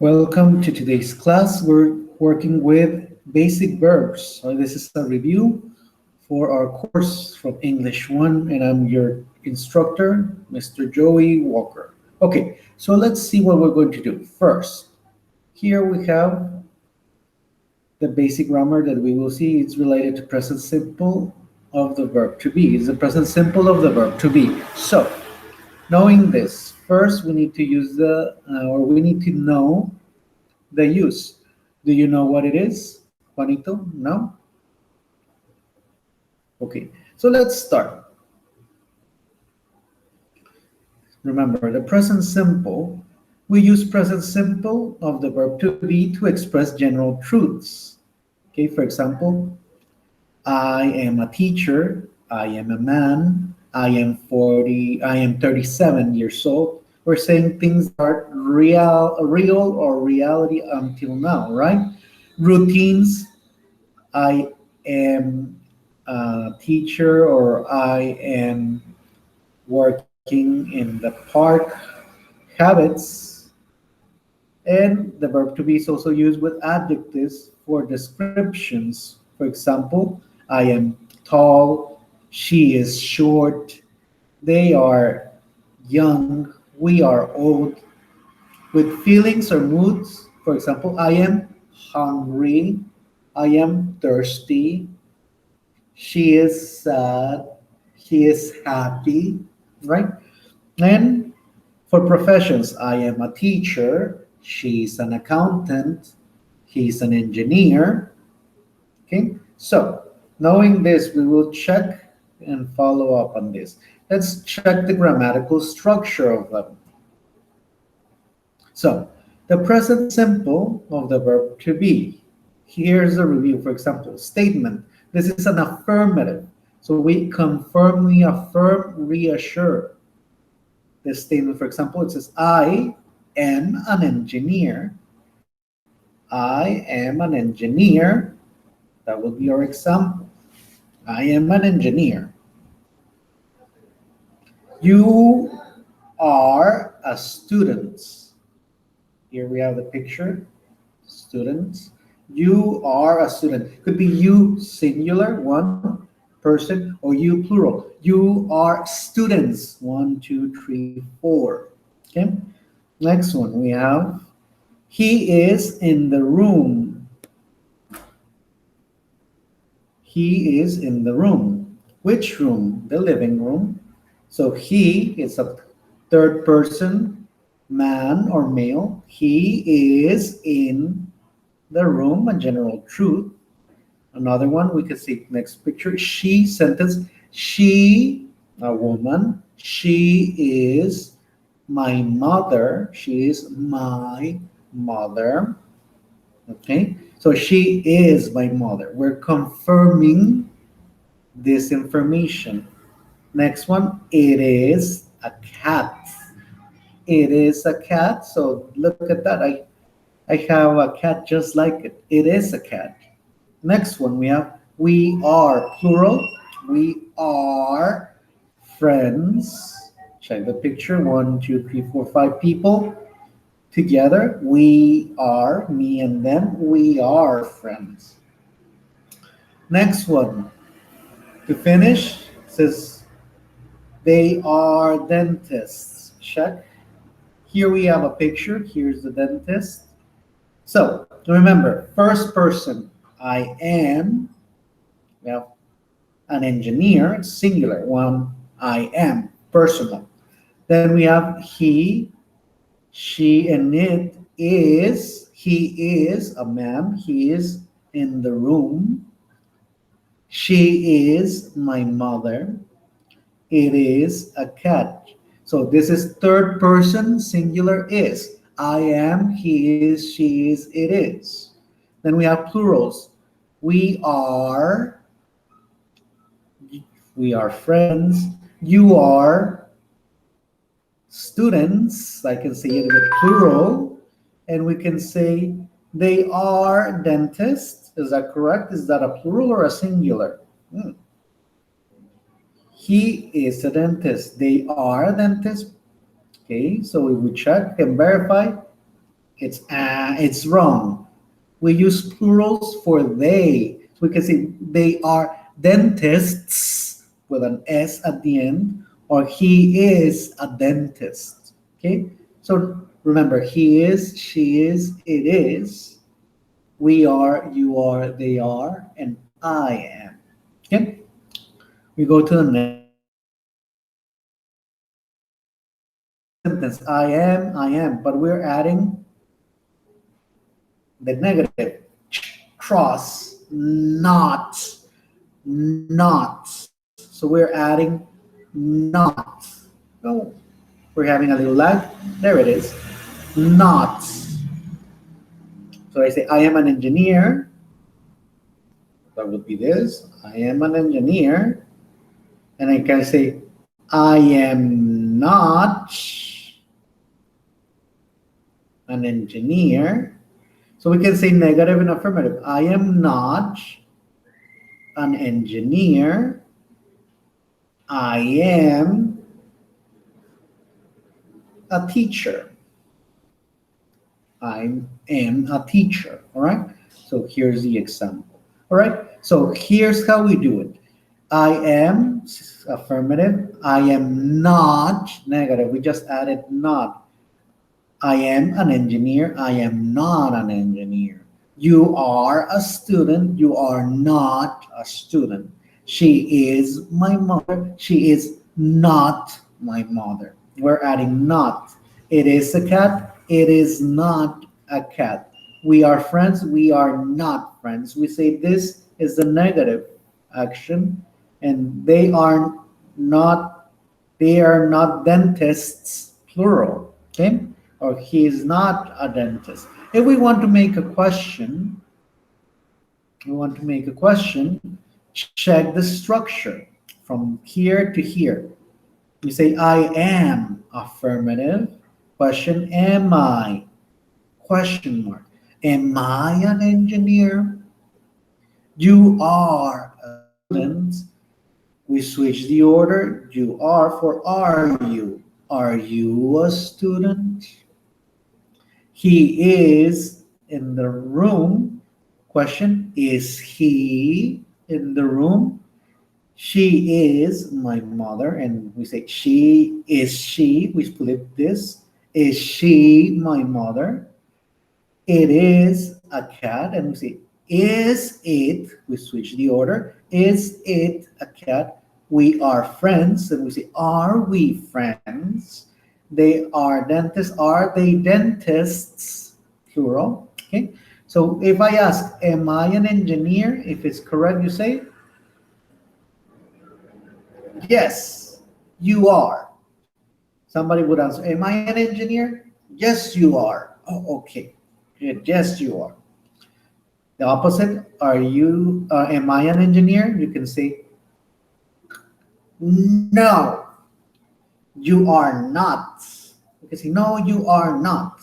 Welcome to today's class. We're working with basic verbs. So this is a review for our course from English 1, and I'm your instructor, Mr. Joey Walker. Okay, so let's see what we're going to do. First, here we have the basic grammar that we will see. It's related to present simple of the verb to be. It's the present simple of the verb to be. So, knowing this, first we need to use or we need to know the use. Do you know what it is, Juanito? No? Okay, so let's start. Remember, the present simple, we use present simple of the verb to be to express general truths. Okay, for example, I am a teacher, I am a man, I am 37 years old. We're saying things that are real or reality until now, right? Routines, I am a teacher or I am working in the park. Habits, and the verb to be is also used with adjectives for descriptions. For example, I am tall, she is short, they are young, we are old. With feelings or moods, for example, I am hungry, I am thirsty, she is sad, he is happy, right? And for professions, I am a teacher, she's an accountant, he's an engineer. Okay, so knowing this, we will check and follow up on this. Let's check the grammatical structure of them. So, the present simple of the verb to be. Here's a review, for example, statement. This is an affirmative. So we confirm, we affirm, reassure. This statement, for example, it says, I am an engineer. I am an engineer. That would be our example. I am an engineer. You are a student. Here we have the picture. Students. You are a student. Could be you singular, one person, or you plural. You are students. One, two, three, four. Okay. Next one we have. He is in the room. He is in the room. Which room? The living room. So he is a third person, man or male. He is in the room, a general truth. Another one, we can see next picture. She sentence. She, a woman. She is my mother. She is my mother. Okay, so she is my mother. We're confirming this information. Next one, it is a cat. It is a cat. So look at that. I have a cat just like it. It is a cat. Next one, we are plural. We are friends. Check the picture. One, two, three, four, five people together. We are, me and them, we are friends. Next one, to finish, says they are dentists. Check. Here we have a picture. Here's the dentist. So remember, first person, I am, well, an engineer, singular. One, I am, personal. Then we have he, she, and it is, he is a man, he is in the room. She is my mother. It is a cat. So this is third person, singular is. I am, he is, she is, it is. Then we have plurals. We are, we are friends. You are students. I can say it with plural. And we can say they are dentists. Is that correct? Is that a plural or a singular? He is a dentist. They are a dentist. Okay, so we will check and verify. It's wrong. We use plurals for they. So we can say they are dentists with an S at the end, or he is a dentist. Okay? So remember, he is, she is, it is, we are, you are, they are, and I am. Okay? We go to the sentence. I am, but we're adding the negative. Cross, not, not. So we're adding not. Oh, we're having a little lag. There it is. Not. So I say, I am an engineer. That would be this. I am an engineer. And I can say, I am not an engineer. So we can say negative and affirmative. I am not an engineer. I am a teacher. I am a teacher. All right. So here's the example. All right. So here's how we do it. I am affirmative. I am not negative. We just added not. I am an engineer. I am not an engineer. You are a student. You are not a student. She is my mother. She is not my mother. We're adding not. It is a cat. It is not a cat. We are friends. We are not friends. We say this is the negative action, and not they are not dentists plural. Okay, or he is not a dentist. If we want to make a question, we want to make a question, check the structure from here to here. We say I am affirmative. Question, am I? Question mark. Am I an engineer? You are a student. We switch the order. You are for are you. Are you a student? He is in the room. Question, is he in the room? She is my mother, and we say she is she. We flip this. Is she my mother? It is a cat, and we say, is it? We switch the order. Is it a cat? We are friends, and we say, are we friends? They are dentists. Are they dentists? Plural. Okay. So if I ask, am I an engineer? If it's correct, you say, yes, you are. Somebody would answer, am I an engineer? Yes, you are. Oh, okay. Good. Yes, you are. The opposite, am I an engineer? You can say, no, you are not. You can say, no, you are not.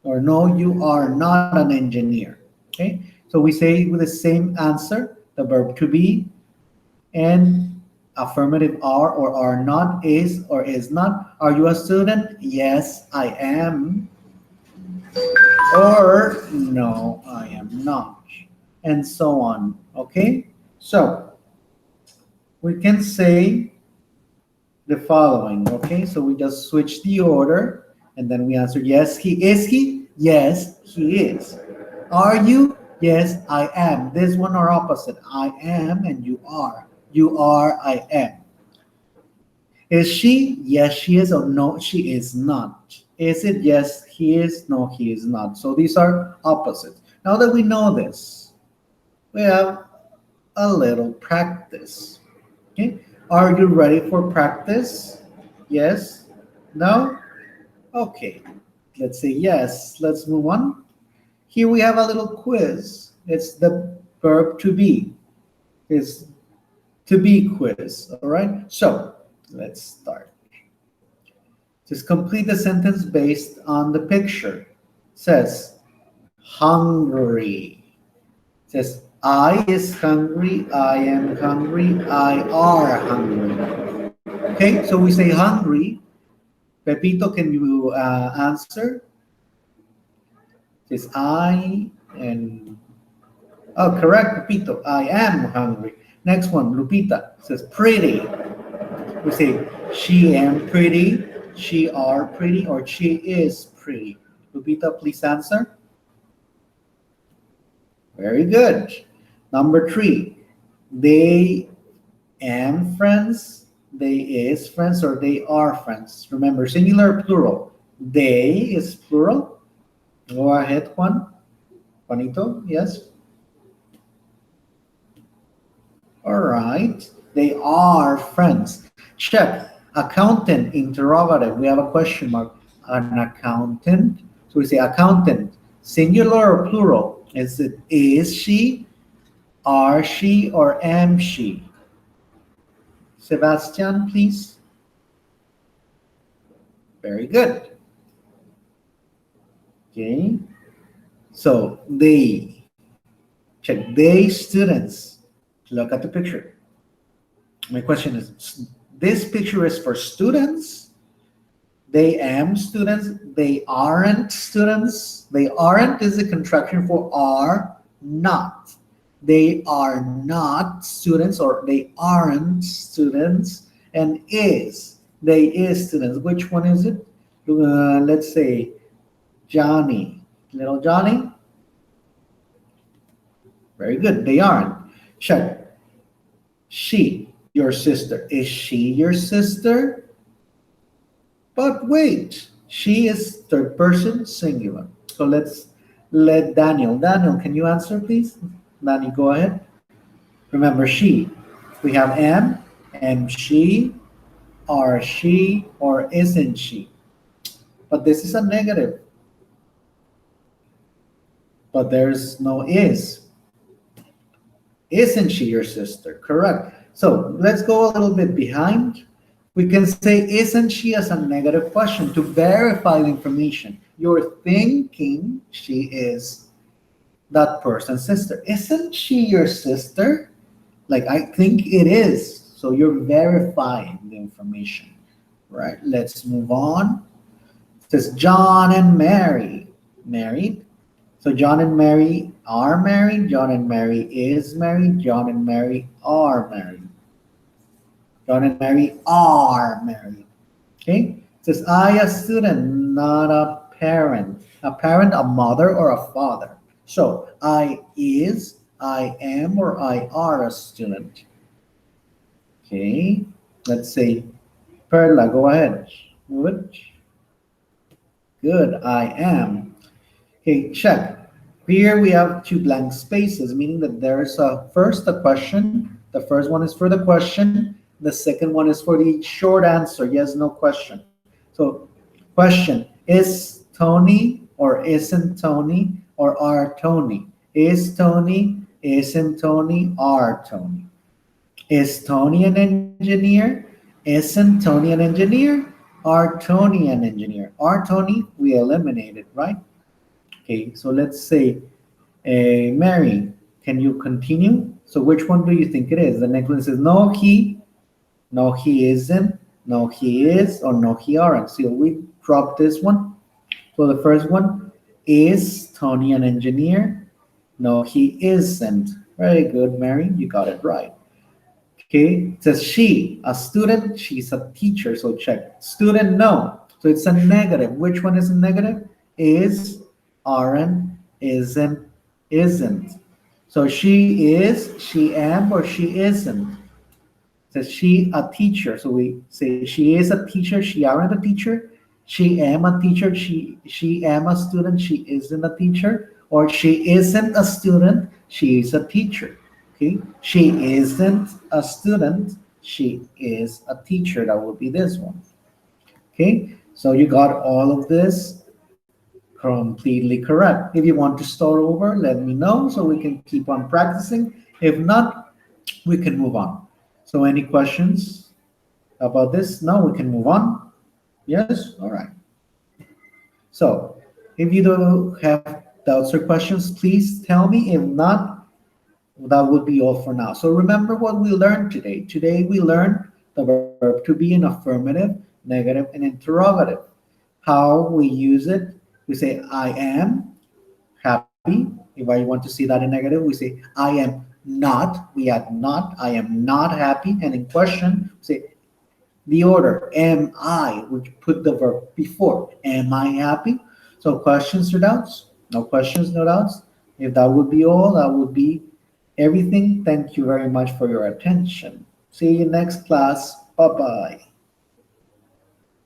Or no, you are not an engineer. Okay? So we say with the same answer, the verb to be, and affirmative are or are not, is or is not. Are you a student? Yes, I am. Or no, I am not. And so on. Okay? So we can say the following. Okay? So we just switch the order and then we answer yes, he is he? Yes, he is. Are you? Yes, I am. This one or opposite. I am and you are. You are, I am. Is she? Yes, she is. Or no, she is not. Is it? Yes, he is. No, he is not. So these are opposites. Now that we know this, we have a little practice. Okay. Are you ready for practice? Yes? No? Okay. Let's say yes. Let's move on. Here we have a little quiz. It's the verb to be. It's to be quiz. All right. So let's start. Just complete the sentence based on the picture. It says hungry. It says I is hungry, I am hungry, I are hungry. Okay, so we say hungry. Pepito, can you answer? Says I and oh, correct, Lupito. I am hungry. Next one, Lupita says pretty. We say she am pretty, she are pretty, or she is pretty. Lupita, please answer. Very good. Number three, they am friends, they is friends, or they are friends. Remember, singular, plural. They is plural. Go ahead, Juan. Juanito, yes. All right. They are friends. Check. Accountant, interrogative. We have a question mark. An accountant. So we say accountant. Singular or plural? Is she, are she, or am she? Sebastian, please. Very good. Okay. So they. Check. They students. Look at the picture. My question is, this picture is for students. They am students. They aren't students. They aren't is a contraction for are not. They are not students or they aren't students. And is, they is students. Which one is it? Let's say Johnny. Little Johnny. Very good. They aren't. Check. She, your sister. Is she your sister? But wait, she is third person singular. So let's let Daniel. Daniel, can you answer, please? Danny, go ahead. Remember, she. We have am she, are she, or isn't she? But this is a negative. But there's no is. Isn't she your sister? Correct. So let's go a little bit behind. We can say, isn't she as a negative question to verify the information. You're thinking she is that person's sister. Isn't she your sister? Like, I think it is. So you're verifying the information, right? Let's move on. It says John and Mary. Married. So John and Mary are married. John and Mary is married. John and Mary are married. John and Mary are married. Okay? It says, I, a student, not a parent. A parent, a mother, or a father. So, I is, I am, or I are a student. Okay? Let's say, Perla, go ahead. Move it. Good, I am. Okay, check. Here we have two blank spaces, meaning that there's a question. The first one is for the question. The second one is for the short answer, yes, no question. So, question, is Tony or isn't Tony or are Tony? Is Tony, isn't Tony, are Tony? Is Tony an engineer? Isn't Tony an engineer? Are Tony an engineer? Are Tony, we eliminated, right? Okay, so let's say, Mary, can you continue? So which one do you think it is? The next one says, no, he isn't, no, he is, or no, he aren't. So we drop this one. So the first one, is Tony an engineer? No, he isn't. Very good, Mary, you got it right. Okay, it says she, a student, she's a teacher, so check. Student, no. So it's a negative. Which one is a negative? Is, aren't, isn't. So she is, she am, or she isn't. Says she a teacher. So we say she is a teacher, she aren't a teacher. She am a teacher, she am a student, she isn't a teacher. Or she isn't a student, she is a teacher. Okay, she isn't a student, she is a teacher. That would be this one. Okay, so you got all of this completely correct. If you want to start over, let me know so we can keep on practicing. If not, we can move on. So any questions about this? No, we can move on. Yes? All right. So if you do have doubts or questions, please tell me. If not, that would be all for now. So remember what we learned today. Today we learned the verb to be in affirmative, negative, and interrogative. How we use it. We say I am, happy. If I want to see that in negative, we say I am not. We add not. I am not happy. And in question, we say the order am I. We put the verb before. Am I happy? So questions or doubts? No questions, no doubts. If that would be all, that would be everything. Thank you very much for your attention. See you next class. Bye bye.